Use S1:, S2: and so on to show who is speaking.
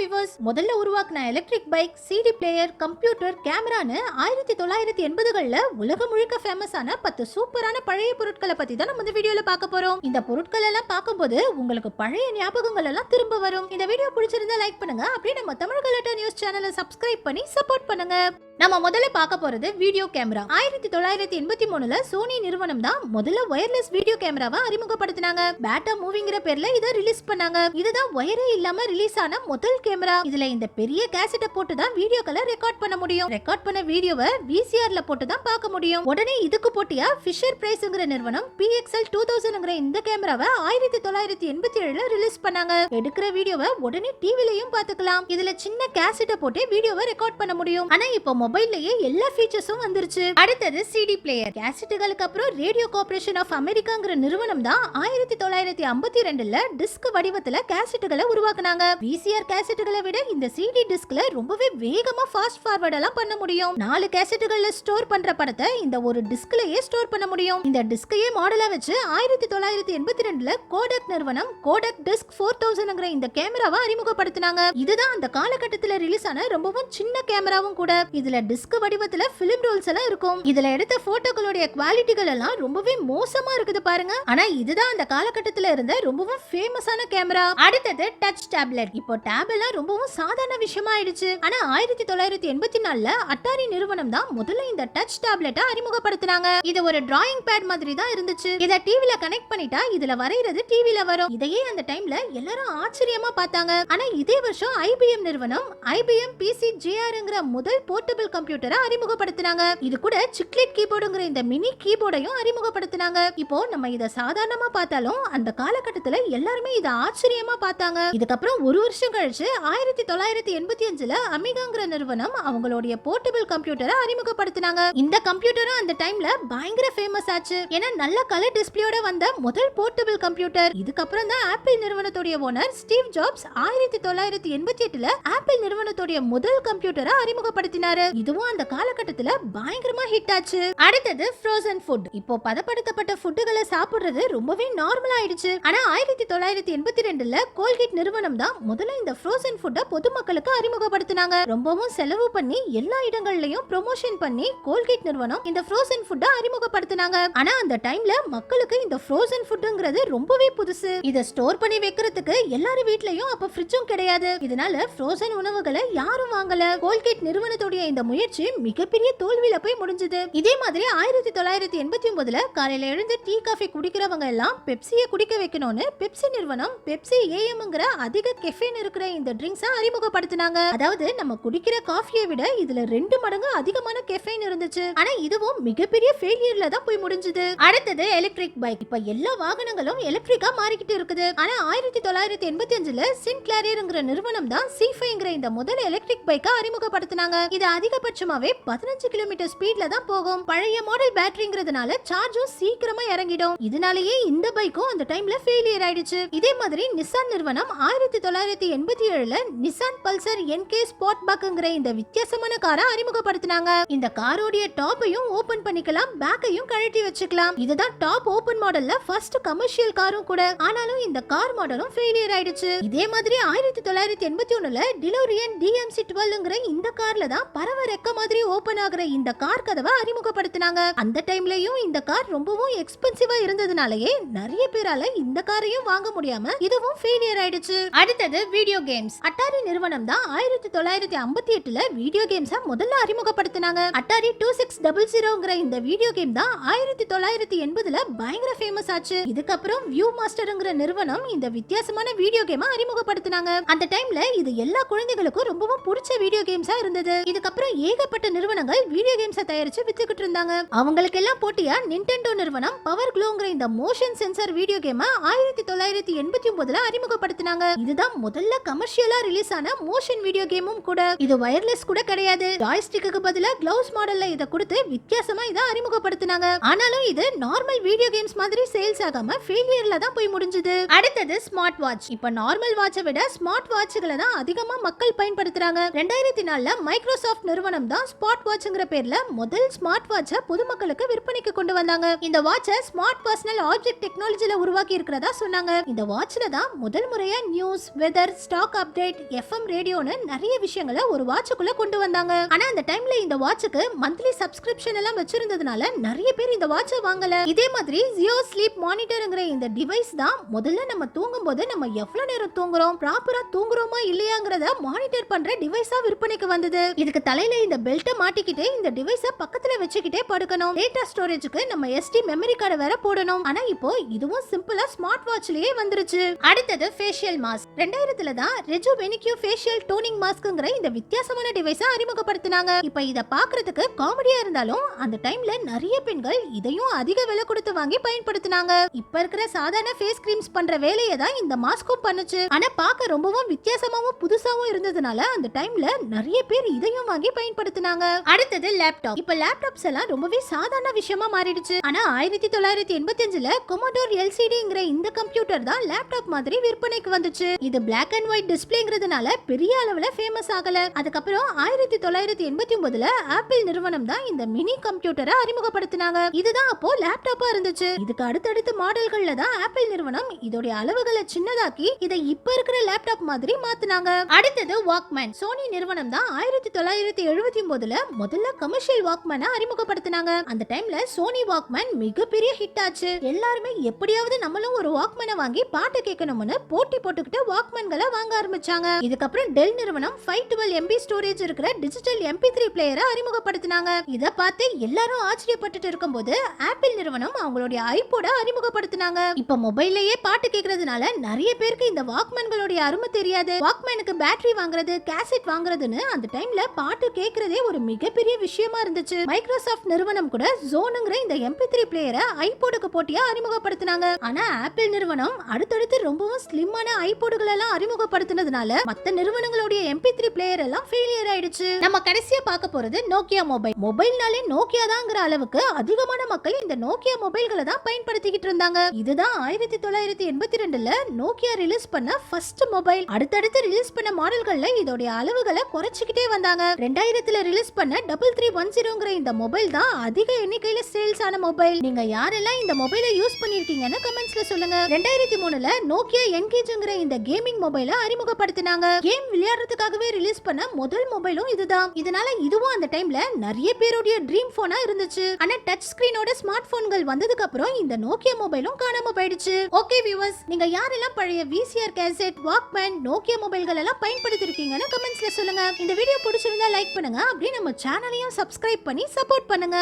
S1: Viewers, முதல்ல உருவாக்குன electric bike, CD player, computer, கேமரான்னு 1980களில் உலகம் முழுக்க ஃபேமஸான 10 சூப்பரான பழைய பொருட்களை பத்தி தான் நம்ம இந்த வீடியோல பார்க்க போறோம். இந்த பொருட்கள் எல்லாம் பார்க்கும்போது உங்களுக்கு பழைய ஞாபகங்கள் எல்லாம் திரும்ப வரும். இந்த வீடியோ பிடிச்சிருந்தா லைக் பண்ணுங்க. அப்படியே நம்ம தமிழ் கலட்டா நியூஸ் சேனலை சப்ஸ்கிரைப் பண்ணி சப்போர்ட் பண்ணுங்க. நம்ம முதல்ல பார்க்க போறது வீடியோ கேமரா. 1983ல சோனி நிறுவனம் தான் முதல்ல வயர்லெஸ் வீடியோ கேமராவை அறிமுகப்படுத்தினாங்க. பேட்டா மூவிங்கிற பேர்ல இத ரிலீஸ் பண்ணாங்க. இதுதான் வயரே இல்லாம ரிலீஸ் ஆன முதல் கேமரா. இதுல இந்த பெரிய கேசட்டை போட்டு தான் வீடியோக்களை ரெக்கார்ட் பண்ண முடியும். ரெக்கார்ட் பண்ண வீடியோவை விசிஆர்ல போட்டு தான் பார்க்க முடியும். உடனே இதுக்கு போட்டியா ஃபிஷர் பிரைஸ்ங்கிற நிறுவனம் PXL 2000ங்கிற இந்த கேமராவை 1987ல ரிலீஸ் பண்ணாங்க. எடுக்கிற வீடியோவை உடனே டிவிலையும் பார்த்துக்கலாம். இதுல சின்ன கேசட்டை போட்டு வீடியோவை ரெக்கார்ட் பண்ண முடியும். ஆனா இப்போ மொபைல்லயே எல்லா ஃபீச்சர்ஸும் வந்துருச்சு. அடுத்தது சிடி பிளேயர். கேசட்டுகளுக்கு அப்புறம் ரேடியோ கார்ப்பரேஷன் ஆஃப் அமெரிக்காங்கிற நிறுவனம் தான் 1952ல டிஸ்க் வடிவத்துல கேசட்டுகளை உருவாக்குனாங்க. விசிஆர் கேசட்டுகளை விட இந்த சிடி டிஸ்க்ல ரொம்பவே வேகமா ஃபாஸ்ட் ஃபார்வர்ட் எல்லாம் பண்ண முடியும். 4 கேசட்டுகள்ல ஸ்டோர் பண்ற படத்தை இந்த ஒரு டிஸ்க்லயே ஸ்டோர் பண்ண முடியும். இந்த டிஸ்கையே மாடலா வச்சு 1982ல கோடக் நிறுவனம் கோடக் டிஸ்க் 4000ங்கிற இந்த கேமராவை அறிமுகப்படுத்தினாங்க. இதுதான் அந்த காலகட்டத்தில் ரிலீஸ் ஆன ரொம்பவும் சின்ன கேமராவும் கூட. இதுல டிஸ்க் வடிவத்துல பிலிம் ரோல்ஸ் எல்லாம் இருக்கும். இதுல எடுத்த போட்டோக்களுடைய குவாலிட்டிகள் எல்லாம் ரொம்பவே மோசமா இருக்குது பாருங்க. ஆனா இதுதான் அந்த காலகட்டத்துல இருந்த ரொம்பவும் ஃபேமஸான கேமரா. அடுத்தது டச் டேப்லெட். இப்போ டேப் எல்லாம் ரொம்பவும் சாதாரண விஷயமா ஆயிடுச்சு. ஆனா 1984ல அட்டாரி நிறுவனம் தான் முதல்ல இந்த டச் டேப்லெட்டை அறிமுகப்படுத்தினாங்க. இது ஒரு டிராயிங் பேட் மாதிரி தான் இருந்துச்சு. இத டிவில கனெக்ட் பண்ணிட்டா இதுல வரைகிறது டிவில வரும். இதையே அந்த டைம்ல எல்லாரும் ஆச்சரியமா பார்த்தாங்க. ஆனா இதே வருஷம் IBM நிறுவனம் IBM PC JRங்கிற முதல் போர்ட்டபிள் கம்ப்யூட்டரை அறிமுகப்படுத்தினாங்க. இது கூட சிக்லெட் கீபோர்டுங்கிற இந்த மினி கீபோர்டையும் அறிமுகப்படுத்தினாங்க. இப்போ நம்ம இத சாதாரணமா பார்த்தாலும் அந்த காலகட்டத்துல எல்லாருமே இத ஆச்சரியமா பார்த்தாங்க. இதுக்கப்புறம் ஒரு வருஷம் கழிச்சு 1985ல அமிகாங்கிற நிறுவனம் அவங்களுடைய போர்ட்டபிள் கம்ப்யூட்டரை அறிமுகப்படுத்தினாங்க. இந்த கம்ப்யூட்டரும் அந்த டைம்ல பயங்கர ஃபேமஸ் ஆச்சு. ஏன்னா நல்ல கலர் டிஸ்பிளேயோட வந்த முதல் போர்ட்டபிள் கம்ப்யூட்டர். இதுக்கப்புறம் தான் ஆப்பிள் நிறுவனத்துடைய ஓனர் ஸ்டீவ் ஜாப்ஸ் 1988ல ஆப்பிள் நிறுவனத்துடைய முதல் கம்ப்யூட்டரை அறிமுகப்படுத்தினாரு. இதுவும் அந்த காலகட்டத்துல பயங்கரமா ஹிட் ஆச்சு. அடுத்தது ஃப்ரோசன் ஃபுட். இப்போ பதப்படுத்தப்பட்ட ஃபுட்டுகளை சாப்பிடுறது ரொம்பவே நார்மல் ஆயிடுச்சு. ஆனா 1982ல கோல்கேட் நிறுவனம் தான் முதல்ல இந்த ஃப்ரோசன் ஃபுட்டை பொதுமக்களுக்கு அறிமுகப்படுத்தினாங்க. ரொம்பவும் செலவு பண்ணி எல்லா இடங்கள்லயும் ப்ரமோஷன் பண்ணி கோல்கேட் நிறுவனம் இந்த ஃப்ரோசன் ஃபுட்டை அறிமுகப்படுத்தினாங்க. ஆனா அந்த டைம்ல மக்களுக்கு இந்த ஃப்ரோசன் ஃபுட்ங்கிறது ரொம்பவே புதுசு. இத ஸ்டோர் பண்ணி வைக்கிறதுக்கு எல்லாரும் வீட்லயும் அப்ப ஃப்ரிட்ஜும் கிடையாது. இதனால ஃப்ரோசன் உணவுகளை யாரும் வாங்கல. கோல்கேட் நிறுவனத்துடைய இந்த முயற்சி மிகப்பெரிய தோல்வியில போய் முடிஞ்சது. இதே மாதிரி 1989ல காலையில எழுந்து டீ காஃபி குடிக்கிறவங்க எல்லாம் பெப்சியை குடிக்க வைக்கணும்னு பெப்சி நிறுவனம் பெப்சி ஏஎம்ங்கிற அதிக கெஃபைன் இருக்கிற இந்த ட்ரிங்க்ஸை அறிமுகப்படுத்தினாங்க. அதாவது நம்ம குடிக்கிற காஃபியை விட இதுல 2 மடங்கு அதிகமான கெஃபைன் இருந்துச்சு. ஆனா இதுவும் மிகப்பெரிய ஃபெயிலியர்ல தான் போய் முடிஞ்சது. அடுத்தது எலக்ட்ரிக் பைக். இப்ப எல்லா வாகனங்களும் எலக்ட்ரிக்கா மாறிக்கிட்டு இருக்குது. ஆனா 1985ல சின்கிளாரியர்ங்கிற நிறுவனம் தான் C5ங்கிற இந்த முதல் எலக்ட்ரிக் பைக்கை அறிமுகப்படுத்தினாங்க. இது அதிகபட்சமாவே 15 கிலோமீட்டர் ஸ்பீட்ல தான் போகும். பழைய மாடல் பேட்டரிங்கிறதுனால சார்ஜும் சீக்கிரமா இறங்கிடும். இதனாலேயே இந்த பைக்கும் அந்த டைம்ல ஃபெயிலியர் ஆயிடுச்சு. இதே மாதிரி நிசான் நிறுவனம் 1987ல நிசான் பல்சர் NK ஸ்பார்ட்பேக்ங்கிற இந்த வித்தியாசமான காரை அறிமுகப்படுத்தினாங்க. இந்த காரோடைய டாப்பையும் ஓபன் பண்ணிக்கலாம், பேக்கையும் கழட்டி வச்சுக்கலாம். இதுதான் டாப் ஓபன் மாடல்ல ஃபர்ஸ்ட் கமர்ஷியல் காரும் கூட. ஆனாலும் இந்த கார் மாடலும் ஃபெயிலியர் ஆயிடுச்சு. இதே மாதிரி 1981ல டிலோரியன் DMC-12ங்கிற இந்த கார்ல தான் பறவை ரெக்க மாதிரி ஓபன் ஆகுற இந்த கார் கதவை அறிமுகப்படுத்தினாங்க. அந்த டைம்லயும் இந்த கார் ரொம்பவும் எக்ஸ்பென்சிவா இருந்ததுனாலயே நிறைய பேரால இந்த காரையும் வாங்க முடியாம இதுவும் ஃபெயிலியர் ஆயிடுச்சு. அடுத்தது வீடியோ கேம்ஸ். அட்டாரி நிறுவனம் தான் 1958ல வீடியோ கேம்ஸை முதல்ல அறிமுகப்படுத்தினாங்க. அட்டாரி 2600ங்கிற இந்த வீடியோ கேம் தான் 1980ல பயங்கர ஃபேமஸ் ஆச்சு. இதுக்கப்புறம் வியூ மாஸ்டர்ங்கிற நிறுவனம் இந்த வித்தியாசமான வீடியோ கேமை அறிமுகப்படுத்தினாங்க. அந்த டைம்ல இது எல்லா குழந்தைகளுக்கும் ரொம்பவும் பிடிச்ச வீடியோ கேம்ஸா இருந்தது. இதுக்கப்புறம் ஏகப்பட்ட நிறுவனங்கள் வீடியோ கேம்ஸை தயாரிச்சு வித்துக்கிட்டு இருந்தாங்க. அவங்களுக்கு எல்லாம் போட்டியா நிண்டெண்டோ நிறுவனம் பவர் க்ளோங்கிற இந்த மோஷன் சென்சார் வீடியோ கேமை 1989ல அறிமுகப்படுத்தினாங்க. இதுதான் முதல்ல கமர்ஷியலா ரிலீஸ் ஆன மோஷன் வீடியோ கேமும் கூட. இது வயர்லெஸ் கூட கிடையாது. ஜாய்ஸ்டிக்கு பதிலா கிளவுஸ் மாடல்ல இத கொடுத்து வித்தியாசமா இத அறிமுகப்படுத்தினாங்க. ஆனாலும் இது நார்மல் வீடியோ கேம்ஸ் மாதிரி சேல்ஸ் ஆகாம ஃபெயிலியர்ல தான் போய் முடிஞ்சது. அடுத்தது ஸ்மார்ட் வாட்ச். இப்ப நார்மல் வாட்சை விட ஸ்மார்ட் வாட்ச்களை தான் அதிகமா மக்கள் பயன்படுத்துறாங்க. 2004ல மைக்ரோசாஃப்ட் நிறுவனம் தான் ஸ்மார்ட் வாட்ச்ங்கிற பேர்ல முதல் ஸ்மார்ட் வாட்சை பொதுமக்களுக்கு விற்பனைக்கு கொண்டு வந்தாங்க. இந்த வாட்சை ஸ்மார்ட் பர்சனல் ஆப்ஜெக்ட் டெக்னாலஜில உருவாக்கி இருக்கிறதா சொன்னாங்க. இந்த வாட்ச்ல தான் முதல் முறையா news, weather, stock update update, FM ரேடியோன்னு நிறைய விஷயங்களை ஒரு வாட்சுக்குள்ள கொண்டு வந்தாங்க. ஆனா அந்த டைம்ல இந்த வாட்சுக்கு மந்த்லி சப்ஸ்கிரிப்ஷன் எல்லாம் வச்சிருந்ததுனால நிறைய பேர் இந்த வாட்சை வாங்கல. இதே மாதிரி ஜியோ ஸ்லீப் மானிட்டர்ங்கிற இந்த டிவைஸ் தான் முதல்ல நம்ம தூங்கும் போது நம்ம எவ்வளவு நேரம் தூங்குறோம், ப்ராப்பரா தூங்குறோமா இல்லையாங்கிறத மானிட்டர் பண்ற டிவைஸா விற்பனைக்கு வந்தது. இதுக்கு தலையில இந்த பெல்ட்டை மாட்டிக்கிட்டு இந்த டிவைஸை பக்கத்துல வச்சுக்கிட்டே படுக்கணும். டேட்டா ஸ்டோரேஜுக்கு நம்ம எஸ்டி மெமரி கார்டு வேற போடணும். ஆனா இப்போ இதுவும் சிம்பிளா ஸ்மார்ட் வாட்ச்லயே வந்துருச்சு. அடுத்தது ஃபேஷியல் மாஸ்க். 2000ல தான் ரெஜுவெனிக்யூ ஃபேஷியல் டோனிங் மாஸ்க்ங்கிற இந்த வித்தியாசமான டிவைஸை அறிமுகப்படுத்தினாங்க. இப்போ இத பார்க்கிறதுக்கு காமெடியா இருந்தாலும் அந்த டைம்ல நிறைய பெண்கள் இதையும் அதிக விலை கொடுத்து வாங்கி பயன்படுத்தினாங்க. இப்ப இருக்கிற சாதாரண ஃபேஸ் கிரீம்ஸ் பண்ற வேலையை தான் இந்த மாஸ்க்கும் பண்ணுச்சு. ஆனா பார்க்க ரொம்பவும் வித்தியாசமாவும் புதுசாவும் இருந்ததுனால அந்த டைம்ல நிறைய பேர் இதையும் வாங்கி பயன்படுத்தினாங்க. அடுத்தது லேப்டாப். இப்ப லேப்டாப்ஸ் எல்லாம் ரொம்பவே சாதாரண விஷயமா மாறிடுச்சு. ஆனா 1985ல கொமோடோர் எல்சிடிங்கிற இந்த கம்ப்யூட்டர் தான் லேப்டாப் மாதிரி விற்பனைக்கு வந்துச்சு. இது பிளாக் அண்ட் ஒயிட் டிஸ்பிளேங்கிறதுனால பெரிய அளவுல ஃபேமஸ் ஆகல. அதுக்கப்புறம் 1989ல ஆப்பிள் நிறுவனம் தான் இந்த மினி கம்ப்யூட்டரை அறிமுகப்படுத்தினாங்க. இதுதான் அப்போ லேப்டாப்பா இருந்துச்சு. இதுக்கு அடுத்தடுத்த மாடல்கள்ல தான் ஆப்பிள் நிறுவனம் இதோட அளவுகளை சின்னதாக்கி இதை இப்ப இருக்கிற லேப்டாப் மாதிரி மாத்துனாங்க. அடுத்தது வாக்மேன். சோனி நிறுவனம் தான் 1979ல முதல்ல கமர்ஷியல் வாக்மேனை அறிமுகப்படுத்தினாங்க. அந்த டைம்ல சோனி வாக்மேன் மிகப்பெரிய ஹிட் ஆச்சு. எல்லாருமே எப்படியாவது நம்மளும் ஒரு வாக்மேனை வாங்கி பாட்டு கேட்கணும்னு போட்டி போட்டுக்கிட்டு வாக்மேன்களை வாங்க ஆரம்பிச்சாங்க. இதுக்கப்புறம் டெல் நிறுவனம் 512 MB ஸ்டோரேஜ் இருக்கிற டிஜிட்டல் MP3 பிளேயரை அறிமுகப்படுத்தினாங்க. இத பார்த்து எல்லாரும் ஆச்சரியப்பட்டுட்டு இருக்கும்போது ஆப்பிள் நிறுவனம் அவங்களுடைய ஐபோட அறிமுகப்படுத்தினாங்க. இப்ப மொபைல்லயே பாட்டு கேட்கறதுனால நிறைய பேருக்கு இந்த வாக்மேன்களுடைய அருமை தெரியாது. வாக்மேனுக்கு பேட்டரி வாங்குறது, கேசட் வாங்குறதுன்னு அந்த டைம்ல பாட்டு கேட்கறதே ஒரு மிகப்பெரிய விஷயமா இருந்துச்சு. மைக்ரோசாஃப்ட் நிறுவனம் கூட ஜோனுங்கிற இந்த MP3 பிளேயரை ஐபோடுக்கு போட்டியா அறிமுகப்படுத்தினாங்க. ஆனா ஆப்பிள் நிறுவனம் அடுத்தடுத்து ரொம்பவும் ஸ்லிம்மான ஐபோடுகள் எல்லாம் அறிமுகப்படுத்தினதுனால மத்த நிறுவனங்களுடைய MP3 பிளேயர் எல்லாம் ஃபெயிலியர் ஆயிடுச்சு. நம்ம கடைசியா பார்க்க போறது நோக்கியா மொபைல். மொபைல்னாலே நோக்கியா தான்ங்கிற அளவுக்கு அதிகமான மக்கள் இந்த நோக்கியா மொபைல்களை தான் பயன்படுத்திக்கிட்டு இருந்தாங்க. இதுதான் 1982ல நோக்கியா ரிலீஸ் பண்ண ஃபர்ஸ்ட் மொபைல். அடுத்தடுத்து ரிலீஸ் பண்ண மாடல்கள்ல இதோட அளவுகளை குறைச்சிக்கிட்டே வந்தாங்க. 2000ல ரிலீஸ் பண்ண 3310ங்கிற இந்த மொபைல் தான் அதிக எண்ணிக்கையில சேல்ஸ் ஆன மொபைல். நீங்க யாரெல்லாம் இந்த மொபைலை யூஸ் பண்ணிருக்கீங்கன்னு கமெண்ட்ஸ்ல சொல்லுங்க. 2003ல நோக்கியா என்கேஜ்ங்கிற இந்த கேமிங் மொபைலை அறிமுகப்படுத்தினாங்க. கேம் விளையாடுறதுக்காகவே ரிலீஸ் பண்ண முதல் மொபைலும் இதுதான். இதனால இதுவும் அந்த டைம்ல நிறைய பேருடைய ட்ரீம் போனா இருந்துச்சு. ஆனா டச் ஸ்கிரீனோட ஸ்மார்ட் போன்கள் வந்ததுக்கு அப்புறம் இந்த நோக்கியா மொபைலும் காணாம போயிடுச்சு. ஓகே வியூவர்ஸ், நீங்க யாரெல்லாம் பழைய விசிஆர் கேசட், வாக்மேன், நோக்கியா மொபைல்கள் எல்லாம் பயன்படுத்தி இருக்கீங்கன்னு கமெண்ட்ஸ்ல சொல்லுங்க. இந்த வீடியோ பிடிச்சிருந்தா லைக் பண்ணுங்க. அப்படியே நம்ம சேனலையும் சப்ஸ்கிரைப் பண்ணி சப்போர்ட் பண்ணுங்க.